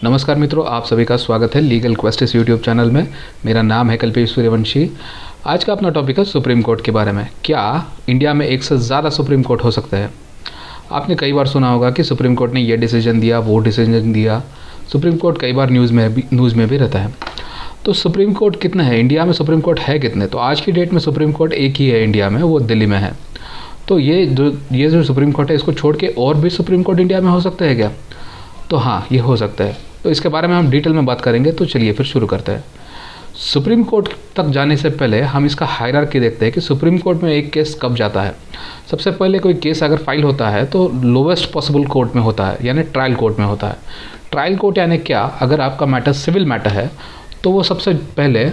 नमस्कार मित्रों, आप सभी का स्वागत है लीगल क्वेस्ट इस यूट्यूब चैनल में। मेरा नाम है कल्पेश सूर्यवंशी। आज का अपना टॉपिक है सुप्रीम कोर्ट के बारे में। क्या इंडिया में एक से ज़्यादा सुप्रीम कोर्ट हो सकता है? आपने कई बार सुना होगा कि सुप्रीम कोर्ट ने ये डिसीजन दिया, वो डिसीजन दिया। सुप्रीम कोर्ट कई बार न्यूज़ में भी रहता है। तो सुप्रीम कोर्ट कितना है इंडिया में? सुप्रीम कोर्ट है कितने? तो आज की डेट में सुप्रीम कोर्ट एक ही है इंडिया में, वो दिल्ली में है। तो ये जो सुप्रीम कोर्ट है, इसको छोड़ के और भी सुप्रीम कोर्ट इंडिया में हो सकते हैं क्या? तो हाँ, ये हो सकता है। तो इसके बारे में हम डिटेल में बात करेंगे। तो चलिए फिर शुरू करते हैं। सुप्रीम कोर्ट तक जाने से पहले हम इसका हायरार्की देखते हैं कि सुप्रीम कोर्ट में एक केस कब जाता है। सबसे पहले कोई केस अगर फाइल होता है तो लोवेस्ट पॉसिबल कोर्ट में होता है, यानी ट्रायल कोर्ट में होता है। ट्रायल कोर्ट यानी क्या? अगर आपका मैटर सिविल मैटर है तो वो सबसे पहले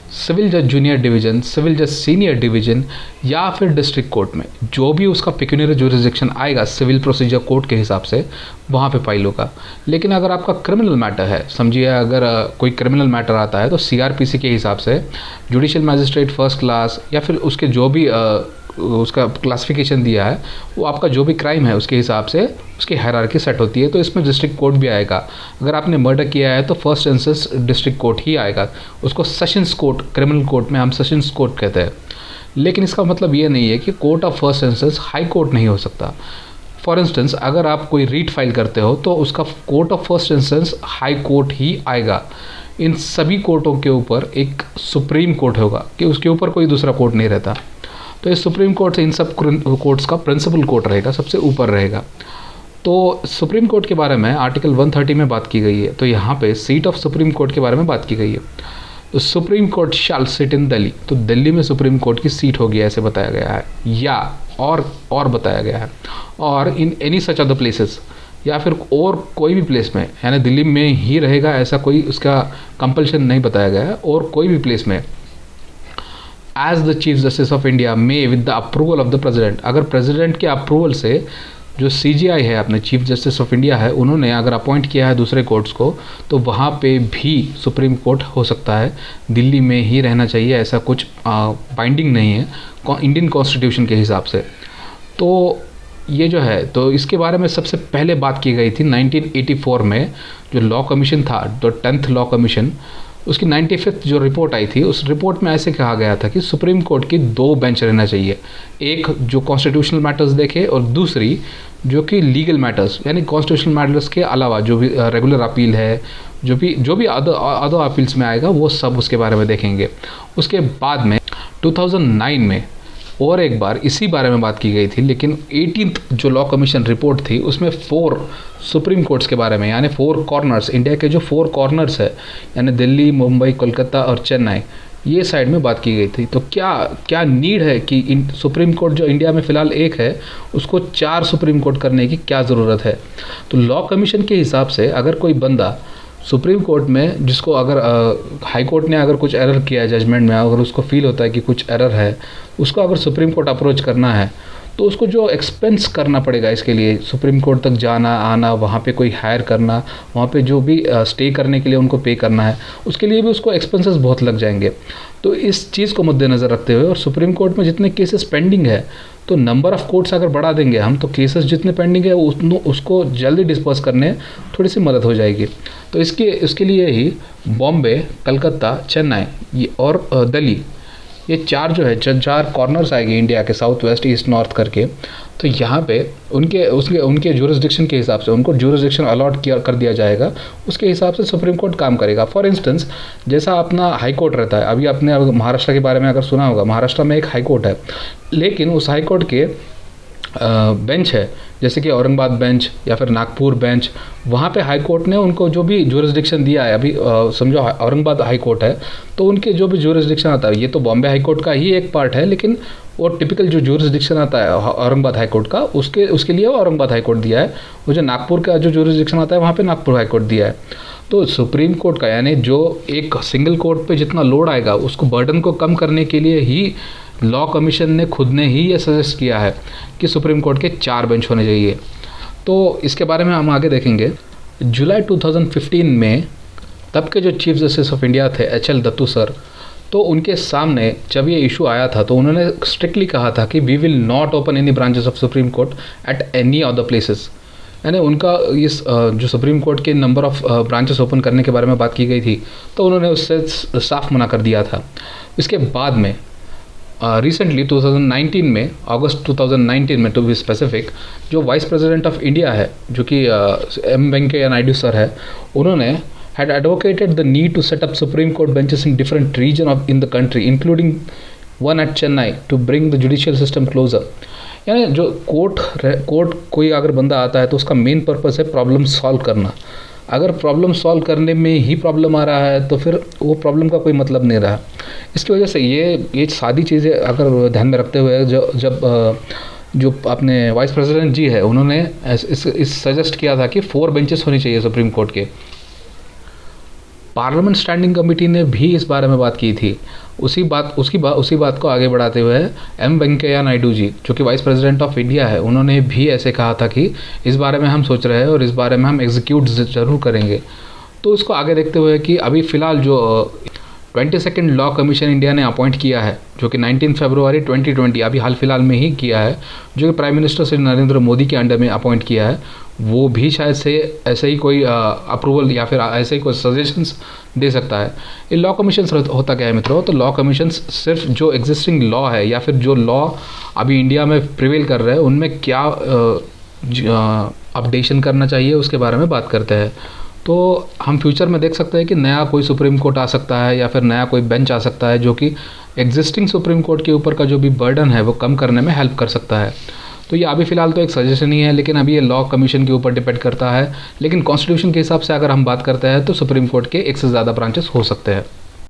सिविल जज जूनियर डिवीज़न, सिविल जज सीनियर डिवीज़न या फिर डिस्ट्रिक्ट कोर्ट में जो भी उसका पेक्यूनियरी जुरिसडिक्शन आएगा सिविल प्रोसीजर कोर्ट के हिसाब से, वहाँ पे फाइल होगा। लेकिन अगर आपका क्रिमिनल मैटर है, समझिए अगर कोई क्रिमिनल मैटर आता है तो सीआरपीसी के हिसाब से जुडिशियल मैजिस्ट्रेट फर्स्ट क्लास या फिर उसके जो भी उसका क्लासिफिकेशन दिया है, वो आपका जो भी क्राइम है उसके हिसाब से उसकी हायरार्की सेट होती है। तो इसमें डिस्ट्रिक्ट कोर्ट भी आएगा। अगर आपने मर्डर किया है तो फर्स्ट इंस्टेंस डिस्ट्रिक्ट कोर्ट ही आएगा। उसको सेशंस कोर्ट, क्रिमिनल कोर्ट में हम सेशंस कोर्ट कहते हैं। लेकिन इसका मतलब ये नहीं है कि court of first instance high court नहीं हो सकता। फॉर इंस्टेंस अगर आप कोई रीट फाइल करते हो तो उसका court of first instance high court ही आएगा। इन सभी कोर्टों के ऊपर एक सुप्रीम कोर्ट होगा कि उसके ऊपर कोई दूसरा कोर्ट नहीं रहता। तो इस सुप्रीम कोर्ट से इन सब कोर्ट्स का प्रिंसिपल कोर्ट रहेगा, सबसे ऊपर रहेगा। तो सुप्रीम कोर्ट के बारे में आर्टिकल 130 में बात की गई है। तो यहाँ पे सीट ऑफ सुप्रीम कोर्ट के बारे में बात की गई है। तो supreme court shell sit in Delhi, तो दिल्ली में सुप्रीम कोर्ट की सीट होगी ऐसे बताया गया है, या और बताया गया है। और in any such other places, या फिर और कोई भी प्लेस में, यानी दिल्ली में ही रहेगा ऐसा कोई उसका कंपल्शन नहीं बताया गया है। और कोई भी प्लेस में as the chief justice of India may with the approval of the president, अगर प्रेसिडेंट के अप्रूवल से जो सीजीआई है, अपने चीफ जस्टिस ऑफ इंडिया है, उन्होंने अगर अपॉइंट किया है दूसरे कोर्ट्स को, तो वहाँ पे भी सुप्रीम कोर्ट हो सकता है। दिल्ली में ही रहना चाहिए, ऐसा कुछ बाइंडिंग नहीं है इंडियन कॉन्स्टिट्यूशन के हिसाब से। तो ये जो है, तो इसके बारे में सबसे पहले बात की गई थी 1984 में। जो लॉ कमीशन था, जो 10th लॉ कमीशन, उसकी 95th जो रिपोर्ट आई थी, उस रिपोर्ट में ऐसे कहा गया था कि सुप्रीम कोर्ट की 2 बेंच रहना चाहिए। एक जो कॉन्स्टिट्यूशनल मैटर्स देखे और दूसरी जो कि लीगल मैटर्स, यानी कॉन्स्टिट्यूशनल मैटर्स के अलावा जो भी रेगुलर अपील है, जो भी अदर अपील्स में आएगा, वो सब उसके बारे में देखेंगे। उसके बाद में 2009 में और एक बार इसी बारे में बात की गई थी, लेकिन 18th जो लॉ कमीशन रिपोर्ट थी उसमें 4 सुप्रीम कोर्ट्स के बारे में, यानी 4 कॉर्नर्स, इंडिया के जो 4 कॉर्नर्स है, यानी दिल्ली, मुंबई, कोलकाता और चेन्नई, ये साइड में बात की गई थी। तो क्या नीड है कि सुप्रीम कोर्ट जो इंडिया में फ़िलहाल एक है, उसको 4 सुप्रीम कोर्ट करने की क्या ज़रूरत है? तो लॉ कमीशन के हिसाब से अगर कोई बंदा सुप्रीम कोर्ट में, जिसको अगर हाई कोर्ट ने अगर कुछ एरर किया है जजमेंट में, अगर उसको फील होता है कि कुछ एरर है, उसको अगर सुप्रीम कोर्ट अप्रोच करना है, तो उसको जो एक्सपेंस करना पड़ेगा इसके लिए, सुप्रीम कोर्ट तक जाना आना, वहाँ पे कोई हायर करना, वहाँ पे जो भी स्टे करने के लिए उनको पे करना है, उसके लिए भी उसको एक्सपेंसेस बहुत लग जाएंगे। तो इस चीज़ को मद्देनज़र रखते हुए, और सुप्रीम कोर्ट में जितने केसेस पेंडिंग है, तो नंबर ऑफ़ कोर्ट्स अगर बढ़ा देंगे हम, तो केसेस जितने पेंडिंग है उसको जल्दी डिस्पोज करने थोड़ी सी मदद हो जाएगी। तो इसके लिए ही बॉम्बे, कलकत्ता, चेन्नई और दिल्ली, ये 4 जो है 4 कॉर्नर्स आएंगे इंडिया के, साउथ वेस्ट ईस्ट नॉर्थ करके। तो यहाँ पे उनके जुरिसडिक्शन के हिसाब से उनको जुरिसडिक्शन अलॉट कर दिया जाएगा। उसके हिसाब से सुप्रीम कोर्ट काम करेगा। फॉर इंस्टेंस जैसा अपना हाई कोर्ट रहता है, अभी आपने महाराष्ट्र के बारे में अगर सुना होगा, महाराष्ट्र में एक हाई कोर्ट है, लेकिन उस हाई कोर्ट के बेंच है, जैसे कि औरंगाबाद बेंच या फिर नागपुर बेंच, वहाँ पे हाई कोर्ट ने उनको जो भी जुरिसडिक्शन दिया है, अभी समझो औरंगाबाद हाई कोर्ट है, तो उनके जो भी जुरिसडिक्शन आता है, ये तो बॉम्बे हाई कोर्ट का ही एक पार्ट है, लेकिन वो टिपिकल जो जुरिसडिक्शन आता है औरंगाबाद हाई कोर्ट का, उसके लिए वो औरंगाबाद हाई कोर्ट दिया है। वो जो नागपुर का जो जुरिसडिक्शन आता है, वहाँ पे नागपुर हाई कोर्ट दिया है। तो सुप्रीम कोर्ट का, यानी जो एक सिंगल कोर्ट पे जितना लोड आएगा, उसको बर्डन को कम करने के लिए ही लॉ कमीशन ने खुद ने ही ये सजेस्ट किया है कि सुप्रीम कोर्ट के 4 बेंच होने चाहिए। तो इसके बारे में हम आगे देखेंगे। जुलाई 2015 में तब के जो चीफ जस्टिस ऑफ इंडिया थे HL दत्तू सर, तो उनके सामने जब ये इशू आया था, तो उन्होंने स्ट्रिक्टली कहा था कि we will not open any branches of supreme court at any other places, यानी उनका इस जो सुप्रीम कोर्ट के नंबर ऑफ़ ब्रांचेस ओपन करने के बारे में बात की गई थी, तो उन्होंने उससे साफ मना कर दिया था। इसके बाद में रिसेंटली 2019 में, अगस्त 2019 में टू बी स्पेसिफिक, जो वाइस प्रेसिडेंट ऑफ इंडिया है, जो कि एम वेंकैया नायडू सर है, उन्होंने had advocated the need to set up Supreme Court benches in different regions in the country, including one at Chennai, to bring the judicial system closer. यानी जो court कोई अगर बंदा आता है तो उसका मेन पर्पस है प्रॉब्लम सॉल्व करना। अगर प्रॉब्लम सॉल्व करने में ही प्रॉब्लम आ रहा है तो फिर वो प्रॉब्लम का कोई मतलब नहीं रहा। इसकी वजह से ये सारी चीज़ें अगर ध्यान में रखते हुए जो अपने वाइस प्रेसिडेंट जी है, उन्होंने इस सजेस्ट किया था कि 4 बेंचेस होनी चाहिए सुप्रीम कोर्ट के। पार्लियामेंट स्टैंडिंग कमेटी ने भी इस बारे में बात की थी। उसी बात को आगे बढ़ाते हुए एम वेंकैया नायडू जी, जो कि वाइस प्रेसिडेंट ऑफ इंडिया है, उन्होंने भी ऐसे कहा था कि इस बारे में हम सोच रहे हैं और इस बारे में हम एग्जीक्यूट ज़रूर करेंगे। तो इसको आगे देखते हुए कि अभी फ़िलहाल जो 22nd लॉ कमीशन इंडिया ने अपॉइंट किया है, जो कि 19 फरवरी 2020 अभी हाल फिलहाल में ही किया है, जो कि प्राइम मिनिस्टर श्री नरेंद्र मोदी के अंडर में अपॉइंट किया है, वो भी शायद से ऐसे ही कोई अप्रूवल या फिर ऐसे ही कोई सजेशंस दे सकता है। ये लॉ कमीशन होता क्या है मित्रों? तो लॉ कमीशंस सिर्फ जो एग्जिस्टिंग लॉ है या फिर जो लॉ अभी इंडिया में प्रिवेल कर रहे हैं उनमें क्या अपडेशन करना चाहिए उसके बारे में बात करते हैं। तो हम फ्यूचर में देख सकते हैं कि नया कोई सुप्रीम कोर्ट आ सकता है या फिर नया कोई बेंच आ सकता है, जो कि एग्जिस्टिंग सुप्रीम कोर्ट के ऊपर का जो भी बर्डन है वो कम करने में हेल्प कर सकता है। तो ये अभी फ़िलहाल तो एक सजेशन ही है, लेकिन अभी ये लॉ कमीशन के ऊपर डिपेंड करता है। लेकिन कॉन्स्टिट्यूशन के हिसाब से अगर हम बात करते हैं तो सुप्रीम कोर्ट के 1 से ज़्यादा ब्रांचेस हो सकते हैं।